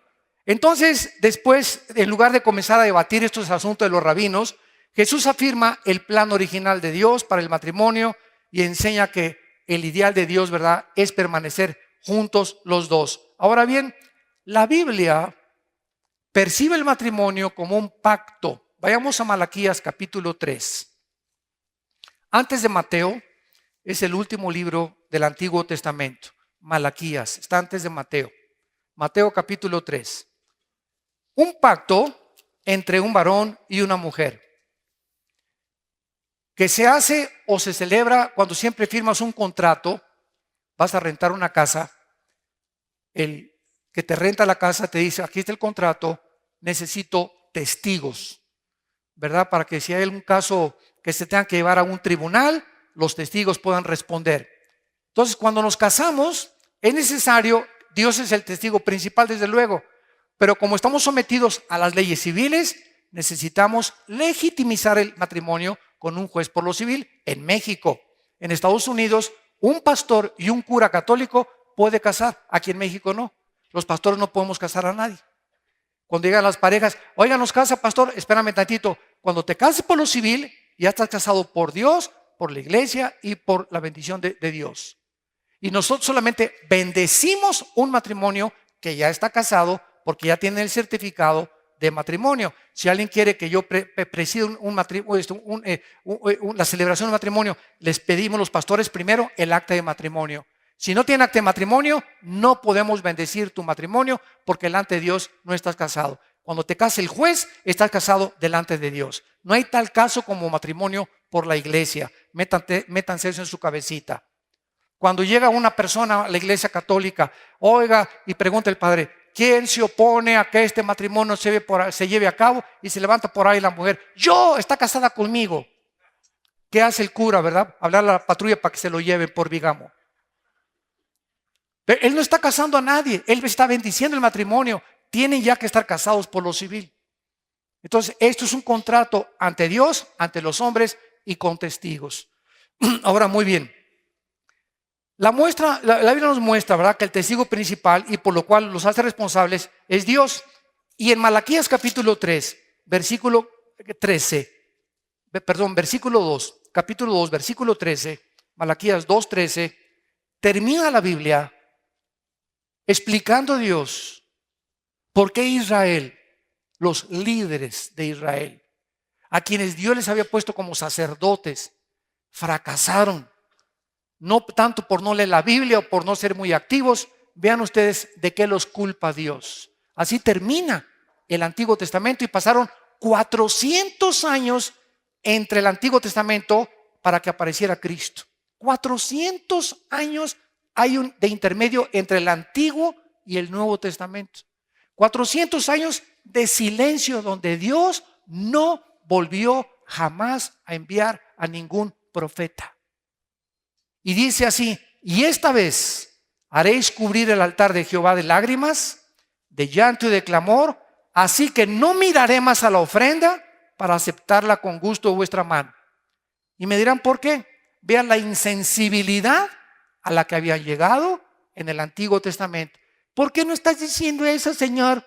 Entonces, después, en lugar de comenzar a debatir estos asuntos de los rabinos, Jesús afirma el plan original de Dios para el matrimonio y enseña que el ideal de Dios, ¿verdad?, es permanecer juntos los dos. Ahora bien, la Biblia percibe el matrimonio como un pacto. Vayamos a Malaquías capítulo 3. Antes de Mateo, es el último libro del Antiguo Testamento. Malaquías, está antes de Mateo. Mateo capítulo 3. Un pacto entre un varón y una mujer, que se hace o se celebra cuando siempre firmas un contrato. Vas a rentar una casa, el que te renta la casa te dice: aquí está el contrato, necesito testigos, ¿verdad? Para que si hay algún caso que se tenga que llevar a un tribunal, los testigos puedan responder. Entonces, cuando nos casamos, es necesario, Dios es el testigo principal, desde luego, pero como estamos sometidos a las leyes civiles, necesitamos legitimizar el matrimonio con un juez por lo civil. En México, en Estados Unidos, un pastor y un cura católico puede casar. Aquí en México no. Los pastores no podemos casar a nadie. Cuando llegan las parejas: oigan, ¿nos casa, pastor? Espérame tantito. Cuando te cases por lo civil, ya estás casado por Dios, por la iglesia y por la bendición de Dios. Y nosotros solamente bendecimos un matrimonio que ya está casado, porque ya tiene el certificado de matrimonio. Si alguien quiere que yo presida la celebración de matrimonio, les pedimos los pastores primero el acta de matrimonio. Si no tiene acta de matrimonio, no podemos bendecir tu matrimonio, porque delante de Dios no estás casado. Cuando te casa el juez, estás casado delante de Dios. No hay tal caso como matrimonio por la iglesia. Métanse eso en su cabecita. Cuando llega una persona a la iglesia católica, oiga, y pregunta el padre: ¿quién se opone a que este matrimonio se lleve a cabo? Y se levanta por ahí la mujer: yo, está casada conmigo. ¿Qué hace el cura, verdad? Hablar a la patrulla para que se lo lleven por bigamo. Pero él no está casando a nadie, él está bendiciendo el matrimonio. Tienen ya que estar casados por lo civil. Entonces, esto es un contrato ante Dios, ante los hombres y con testigos. Ahora, muy bien. La Biblia nos muestra, ¿verdad?, que el testigo principal, y por lo cual los hace responsables, es Dios. Y en Malaquías capítulo 3, versículo 2, capítulo 2, versículo 13, Malaquías 2:13, termina la Biblia explicando a Dios por qué Israel, los líderes de Israel, a quienes Dios les había puesto como sacerdotes, fracasaron. No tanto por no leer la Biblia o por no ser muy activos. Vean ustedes de qué los culpa Dios. Así termina el Antiguo Testamento, y pasaron 400 años entre el Antiguo Testamento para que apareciera Cristo. 400 años hay de intermedio entre el Antiguo y el Nuevo Testamento. 400 años de silencio donde Dios no volvió jamás a enviar a ningún profeta. Y dice así: y esta vez haréis cubrir el altar de Jehová de lágrimas, de llanto y de clamor, así que no miraré más a la ofrenda para aceptarla con gusto de vuestra mano. Y me dirán: ¿por qué? Vean la insensibilidad a la que había llegado en el Antiguo Testamento. ¿Por qué no estás diciendo eso, Señor?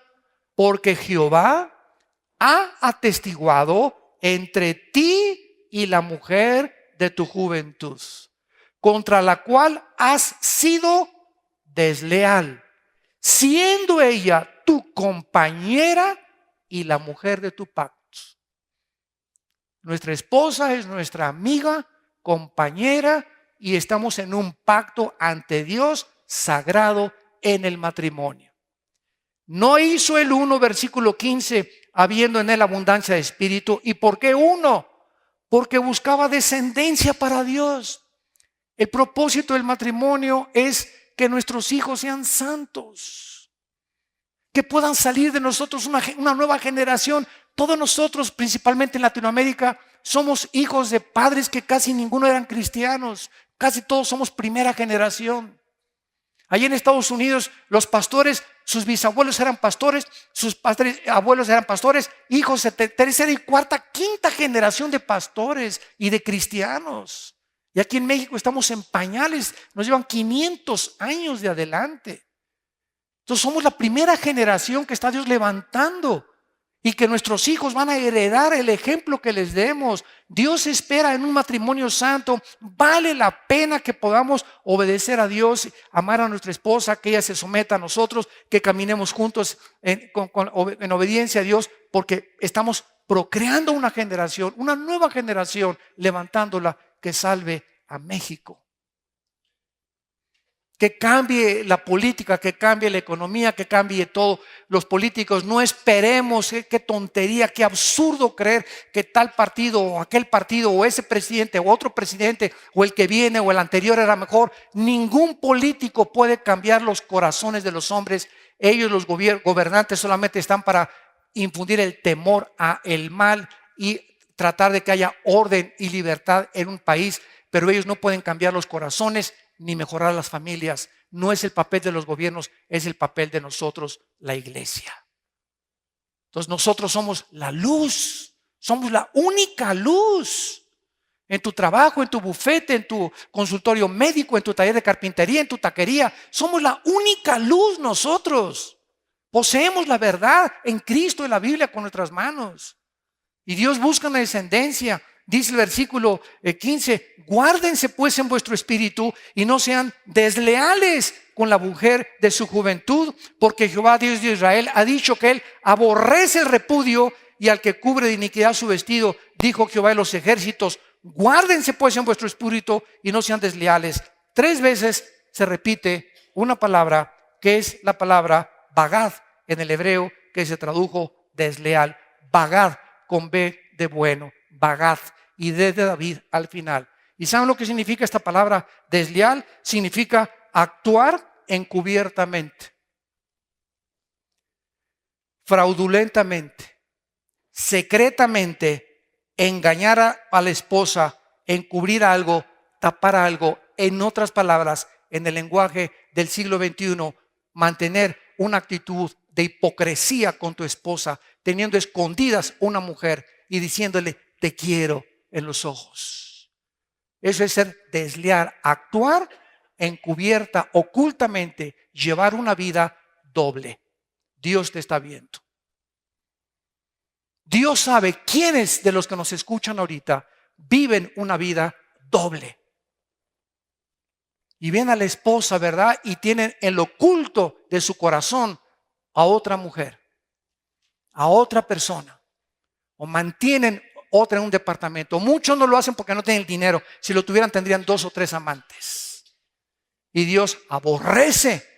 Porque Jehová ha atestiguado entre ti y la mujer de tu juventud, contra la cual has sido desleal, siendo ella tu compañera y la mujer de tu pacto. Nuestra esposa es nuestra amiga, compañera, y estamos en un pacto ante Dios sagrado en el matrimonio. No hizo el 1, versículo 15, habiendo en él abundancia de espíritu. ¿Y por qué 1? Porque buscaba descendencia para Dios. El propósito del matrimonio es que nuestros hijos sean santos, que puedan salir de nosotros una nueva generación. Todos nosotros, principalmente en Latinoamérica, somos hijos de padres que casi ninguno eran cristianos. Casi todos somos primera generación. Allí en Estados Unidos, los pastores, sus bisabuelos eran pastores, sus abuelos eran pastores, hijos de tercera y cuarta, quinta generación de pastores y de cristianos. Y aquí en México estamos en pañales, nos llevan 500 años de adelante. Entonces somos la primera generación que está Dios levantando. y que nuestros hijos van a heredar el ejemplo que les demos. Dios espera en un matrimonio santo. Vale la pena que podamos obedecer a Dios, amar a nuestra esposa, que ella se someta a nosotros, que caminemos juntos en obediencia a Dios, porque estamos procreando una generación, una nueva generación, levantándola que salve a México. Que cambie la política, que cambie la economía, que cambie todo. Los políticos, no esperemos, qué tontería, qué absurdo creer que tal partido o aquel partido o ese presidente o otro presidente o el que viene o el anterior era mejor. Ningún político puede cambiar los corazones de los hombres. Ellos, los gobernantes, solamente están para infundir el temor a el mal y tratar de que haya orden y libertad en un país, pero ellos no pueden cambiar los corazones ni mejorar las familias. No es el papel de los gobiernos, es el papel de nosotros, la iglesia. Entonces nosotros somos la luz, somos la única luz. En tu trabajo, en tu bufete, en tu consultorio médico, en tu taller de carpintería, en tu taquería, somos la única luz nosotros. Poseemos la verdad en Cristo, en la Biblia, con nuestras manos. Y Dios busca una descendencia. Dice el versículo 15, guárdense pues en vuestro espíritu y no sean desleales con la mujer de su juventud, porque Jehová Dios de Israel ha dicho que él aborrece el repudio y al que cubre de iniquidad su vestido, dijo Jehová de los ejércitos, guárdense pues en vuestro espíritu y no sean desleales. 3 veces se repite una palabra que es la palabra bagad en el hebreo, que se tradujo desleal. Bagad con B de bueno, bagad, y de David al final. ¿Y saben lo que significa esta palabra desleal? Significa actuar encubiertamente, fraudulentamente, secretamente, engañar a la esposa, encubrir algo, tapar algo. En otras palabras, en el lenguaje del siglo XXI, mantener una actitud de hipocresía con tu esposa, teniendo escondidas una mujer y diciéndole te quiero en los ojos. Eso es ser desleal, actuar encubierta, ocultamente, llevar una vida doble. Dios te está viendo. Dios sabe quiénes de los que nos escuchan ahorita viven una vida doble. Y ven a la esposa, ¿verdad? Y tienen en lo oculto de su corazón a otra mujer, a otra persona, o mantienen otra en un departamento. Muchos no lo hacen porque no tienen el dinero. Si lo tuvieran tendrían 2 o 3 amantes. Y Dios aborrece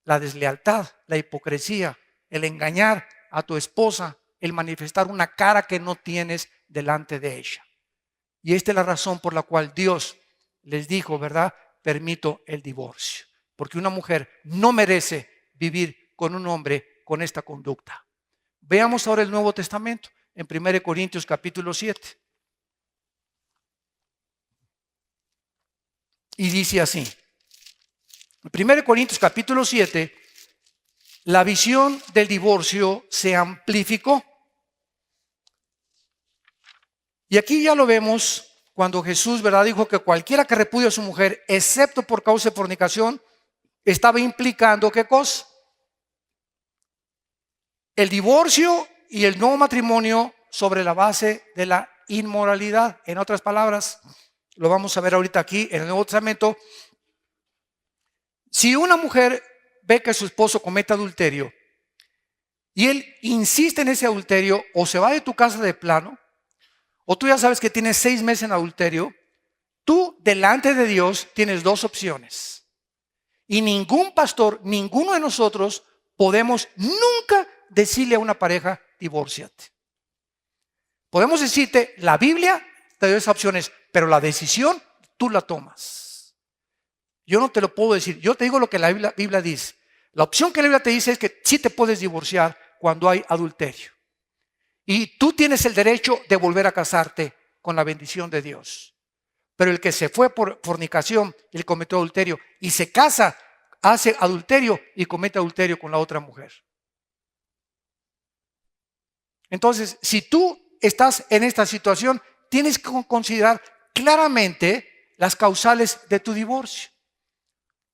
la deslealtad, la hipocresía, el engañar a tu esposa, el manifestar una cara que no tienes delante de ella. Y esta es la razón por la cual Dios les dijo, ¿verdad? Permito el divorcio. Porque una mujer no merece vivir con un hombre con esta conducta. Veamos ahora el Nuevo Testamento en 1 Corintios capítulo 7. Y dice así. En 1 Corintios capítulo 7, la visión del divorcio se amplificó. Y aquí ya lo vemos cuando Jesús, ¿verdad?, dijo que cualquiera que repudia a su mujer, excepto por causa de fornicación, estaba implicando ¿qué cosa? El divorcio y el nuevo matrimonio sobre la base de la inmoralidad. En otras palabras, lo vamos a ver ahorita aquí en el Nuevo Testamento. Si una mujer ve que su esposo comete adulterio y él insiste en ese adulterio, o se va de tu casa de plano, o tú ya sabes que tienes 6 meses en adulterio, tú delante de Dios tienes 2 opciones. Y ningún pastor, ninguno de nosotros podemos nunca decirle a una pareja, divórciate. Podemos decirte, la Biblia te da esas opciones, pero la decisión tú la tomas. Yo no te lo puedo decir, yo te digo lo que la Biblia dice. La opción que la Biblia te dice es que sí te puedes divorciar cuando hay adulterio. Y tú tienes el derecho de volver a casarte con la bendición de Dios. Pero el que se fue por fornicación, él cometió adulterio y se casa, hace adulterio y comete adulterio con la otra mujer. Entonces, si tú estás en esta situación, tienes que considerar claramente las causales de tu divorcio.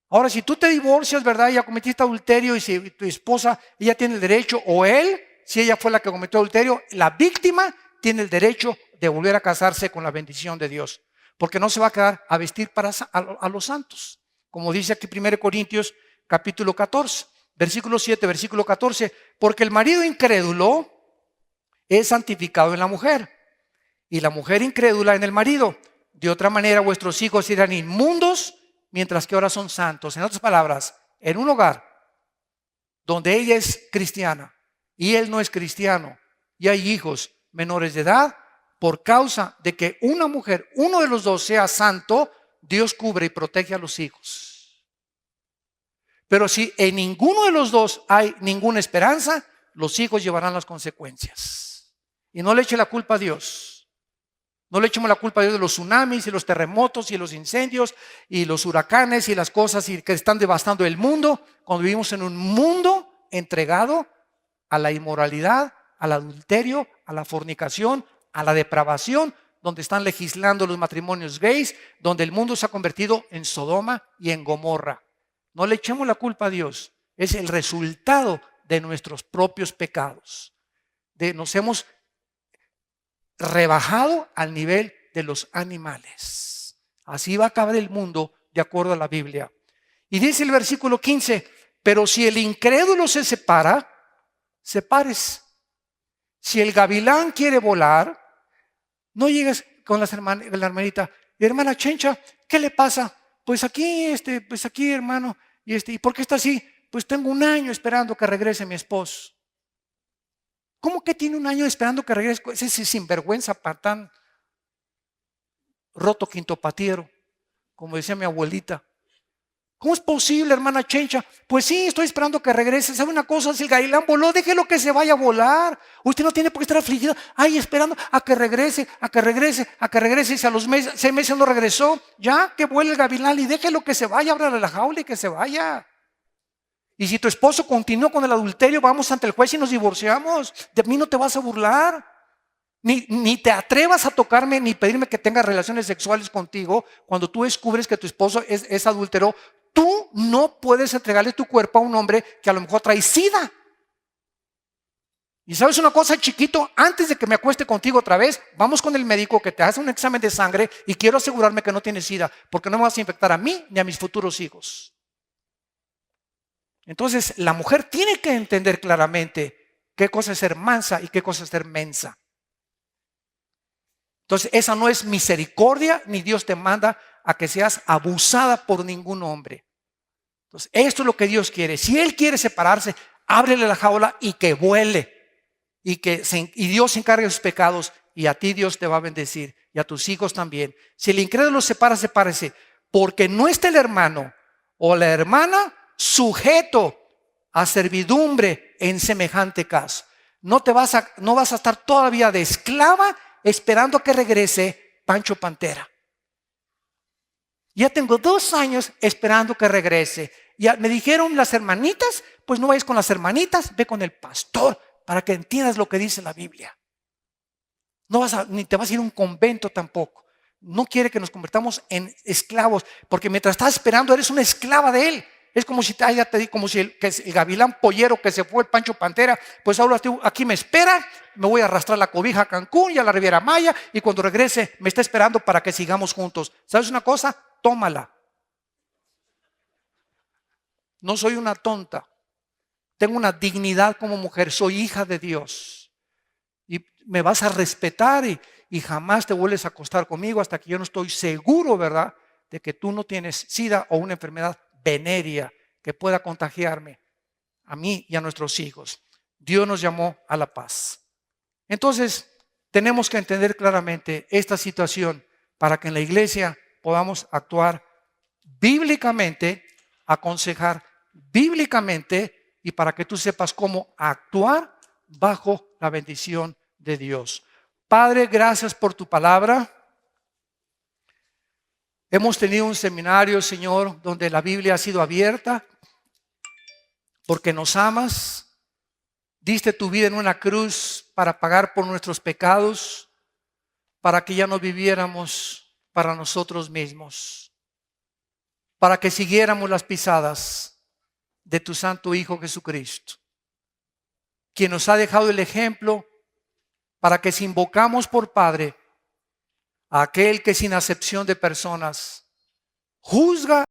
Ahora, si tú te divorcias, ¿verdad? Ya cometiste adulterio y si tu esposa, ella tiene el derecho, o él, si ella fue la que cometió adulterio, la víctima tiene el derecho de volver a casarse con la bendición de Dios, porque no se va a quedar a vestir a los santos. Como dice aquí 1 Corintios capítulo 14, versículo 7, versículo 14, porque el marido incrédulo es santificado en la mujer y la mujer incrédula en el marido. De otra manera vuestros hijos serán inmundos, mientras que ahora son santos. En otras palabras, en un hogar donde ella es cristiana y él no es cristiano y hay hijos menores de edad, por causa de que una mujer, uno de los dos sea santo, Dios cubre y protege a los hijos. Pero si en ninguno de los dos hay ninguna esperanza, los hijos llevarán las consecuencias. Y no le eche la culpa a Dios. No le echemos la culpa a Dios de los tsunamis y los terremotos y los incendios y los huracanes y las cosas que están devastando el mundo, cuando vivimos en un mundo entregado a la inmoralidad, al adulterio, a la fornicación, a la depravación, donde están legislando los matrimonios gays, donde el mundo se ha convertido en Sodoma y en Gomorra. No le echemos la culpa a Dios, es el resultado de nuestros propios pecados. Nos hemos rebajado al nivel de los animales. Así va a acabar el mundo de acuerdo a la Biblia. Y dice el versículo 15, pero si el incrédulo se separa, sepárese. Si el gavilán quiere volar, no llegues con la hermanita, hermana Chencha, ¿qué le pasa? Pues aquí, hermano, ¿y por qué está así? Pues tengo un año esperando que regrese mi esposo. ¿Cómo que tiene un año esperando que regrese? Ese sinvergüenza, patán, roto quintopatiero, como decía mi abuelita. ¿Cómo es posible, hermana Chencha? Pues sí, estoy esperando que regrese. ¿Sabe una cosa? Si el gavilán voló, déjelo que se vaya a volar. Usted no tiene por qué estar afligido. Ay, esperando a que regrese, a que regrese, a que regrese. Y si a los 6 meses no regresó, ya que vuele el gavilán y déjelo que se vaya, ábrale la jaula y que se vaya. Y si tu esposo continúa con el adulterio, vamos ante el juez y nos divorciamos. De mí no te vas a burlar. Ni te atrevas a tocarme ni pedirme que tenga relaciones sexuales contigo cuando tú descubres que tu esposo es adúltero. Tú no puedes entregarle tu cuerpo a un hombre que a lo mejor trae SIDA. Y sabes una cosa, chiquito, antes de que me acueste contigo otra vez, vamos con el médico que te hace un examen de sangre y quiero asegurarme que no tienes SIDA, porque no me vas a infectar a mí ni a mis futuros hijos. Entonces, la mujer tiene que entender claramente qué cosa es ser mansa y qué cosa es ser mensa. Entonces, esa no es misericordia, ni Dios te manda a que seas abusada por ningún hombre. Entonces, esto es lo que Dios quiere. Si Él quiere separarse, ábrele la jaula y que vuele. Y Dios se encargue de sus pecados y a ti Dios te va a bendecir y a tus hijos también. Si el incrédulo se separa, sepárese. Porque no está el hermano o la hermana sujeto a servidumbre en semejante caso. No vas a estar todavía de esclava esperando a que regrese Pancho Pantera. Ya tengo 2 años esperando que regrese. Ya me dijeron las hermanitas, pues no vayas con las hermanitas, ve con el pastor para que entiendas lo que dice la Biblia. Ni te vas a ir a un convento tampoco. No quiere que nos convertamos en esclavos, porque mientras estás esperando eres una esclava de él. Es como si el gavilán pollero que se fue, el Pancho Pantera, pues ahora aquí me espera, me voy a arrastrar la cobija a Cancún y a la Riviera Maya y cuando regrese me está esperando para que sigamos juntos. ¿Sabes una cosa? Tómala. No soy una tonta. Tengo una dignidad como mujer, soy hija de Dios. Y me vas a respetar y jamás te vuelves a acostar conmigo hasta que yo no estoy seguro, ¿verdad?, de que tú no tienes SIDA o una enfermedad venérea que pueda contagiarme a mí y a nuestros hijos. Dios nos llamó a la paz. Entonces, tenemos que entender claramente esta situación para que en la iglesia podamos actuar bíblicamente, aconsejar bíblicamente y para que tú sepas cómo actuar bajo la bendición de Dios. Padre, gracias por tu palabra. Hemos tenido un seminario, Señor, donde la Biblia ha sido abierta porque nos amas. Diste tu vida en una cruz para pagar por nuestros pecados, para que ya no viviéramos para nosotros mismos, para que siguiéramos las pisadas de tu Santo Hijo Jesucristo. quien nos ha dejado el ejemplo para que si invocamos por Padre a aquel que sin acepción de personas juzga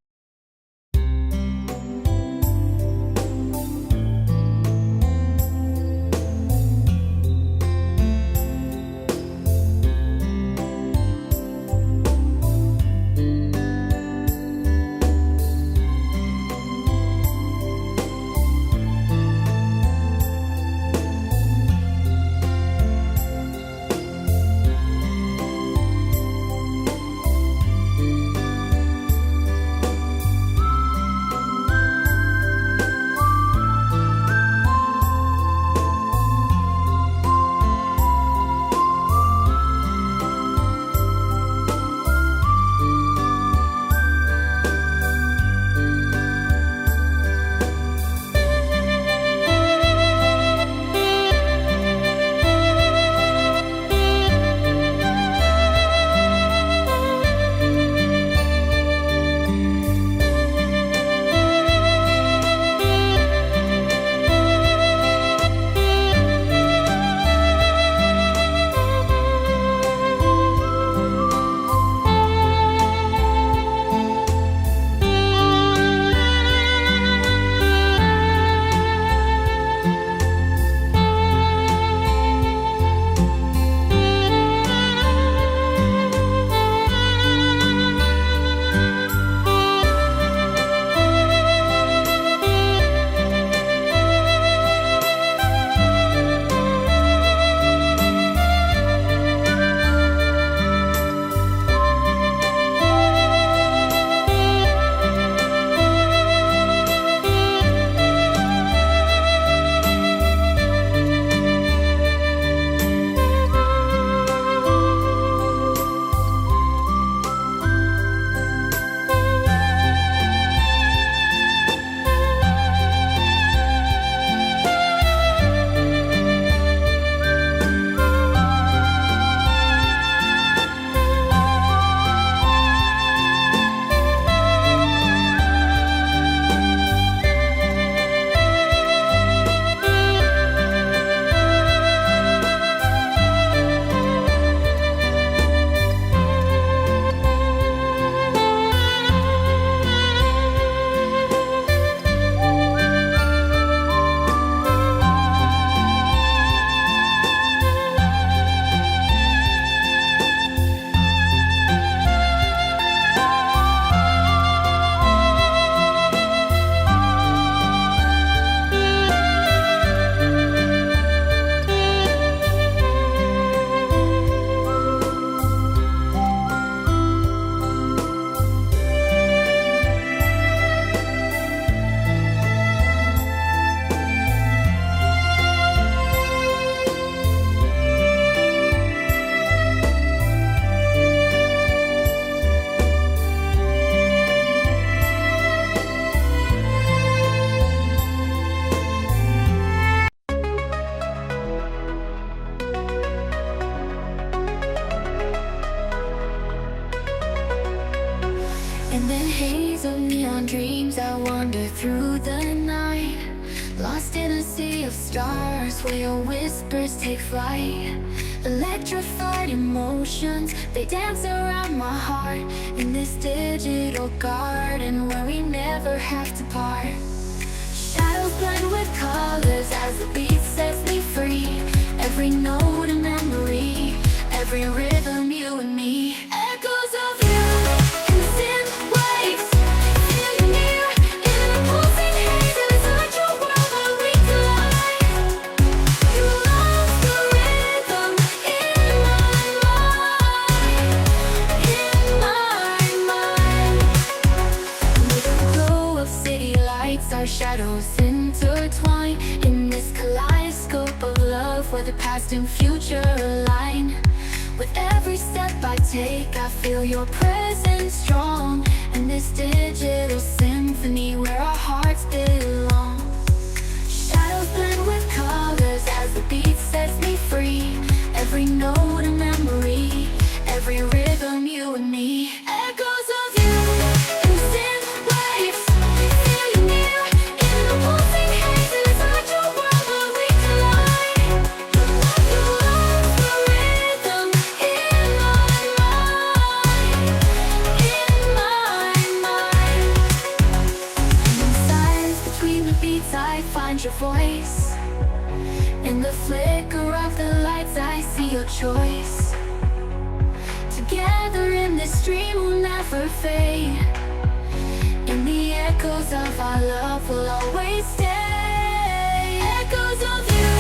In the haze of neon dreams, I wander through the night, lost in a sea of stars where your whispers take flight. Electrified emotions, they dance around my heart in this digital garden where we never have to part. Shadows blend with colors as the beat sets me free. Every note a memory, every rhythm you and me. Echoes of you in the thin waves, feel you near in the pulsing haze. Inside your world where we collide. You lost the rhythm in my mind. With the glow of city lights, our shadows intertwine in this kaleidoscope of love where the past and future align. With every step I take, I feel your presence strong in this digital symphony where our hearts belong. Shadows blend with colors as the beat sets me free. Every note a memory, every rhythm you and me. Echoes of you in thin waves, feel you near in the pulsing haze. Inside your world where we collide. your voice. In the flicker of the lights I see your choice. Together in this dream we'll never fade. In the echoes of our love will always stay. Echoes of you.